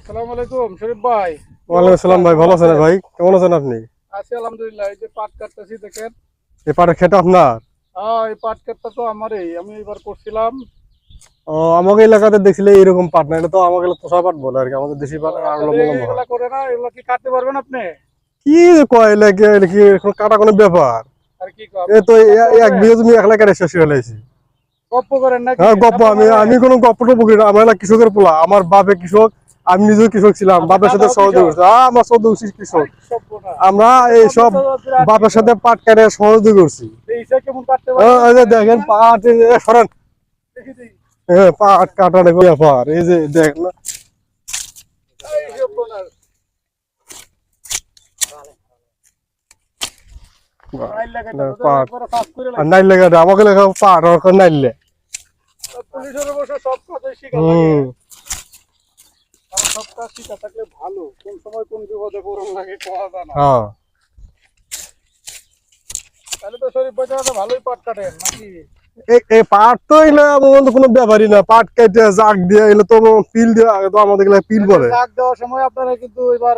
আসসালামু আলাইকুম শরীফ ভাই। ওয়ালাইকুম আসসালাম ভাই, ভালো আছেন ভাই? কেমন আছেন আপনি? আছি আলহামদুলিল্লাহ। এই যে পাট কাটতেছি দেখেন। এই পাটের ক্ষেত আপনার? এই পাট কাটটা তো আমারই, আমি এবার করছিলাম। ও, আমাকে এলাকাতে দেখছিলে এরকম পাট না, এটা তো আমাকে পোষা পাট বলে আর কি, আমাদের দেশি পাট আরো আপনাদের লম্বা হয়। এগুলা করে না, এগুলা কি কাটতে পারবেন আপনি? কি যে কয় এলাকা, এটা কি এখন কাটা কোনো ব্যাপার? আর কি এ তো কাটতে এক পারবেন? বিঘা তুমি একলা কেটে শেষ হয়ে লাইছি। গপ্প করেন নাকি? হ্যাঁ গপ্প, চাপা আমি মারেন? আমি কোনো গপ্প টপ্প করি না। আমার এলাকা কৃষকের পোলা, আমার বাপে কৃষক, আমি নিজেও কৃষক ছিলাম, আপনার বাপের সাথে দাদাও সহযোগী কৃষক? করছি। আমার চোদ্দ কৃষক। সর্বনাশ। আমরা আপনার এইসব তো বিরাট বাপের কৃষক। সাথে পাট কেটে সহযোগী করছি। এই হিসাব কেমন কাটতে পারবেন? এই যে দেখেন দেখি না? পাট, এই যে সরেন। দেখি দেখি। হ্যাঁ, পাট কাটার ব্যাপার, এই যে দেখেন না। এই সর্বনাশ। নাইল লাগাইতে হবে, তো পাট একবারে সাফ করে আর লাগবে। নাইলে কাটে, আমাকে লেখা পাট আর নাইলে। পুলিশের অবশ্য সব কাজই শিখা লাগে। হম। কারণ সব কাজ শিখা থাকলে ভালো, কোন সময় কোন বিপদে পড়ন লাগে কোয়া যায় না। হ্যাঁ, তাহলে তো শরীফ ভাই তো ভালোই পাট কাটেন নাকি? এই পাট তো এগুলো আমাদের তো কোনো ব্যাপারই না। পাট কেটে জাগ দিয়ে এগুলো তো পিল দিয়ে, আগে তো আমাদের এগুলো পিল বলে। শাক দেওয়ার সময় আপনারা কিন্তু এবার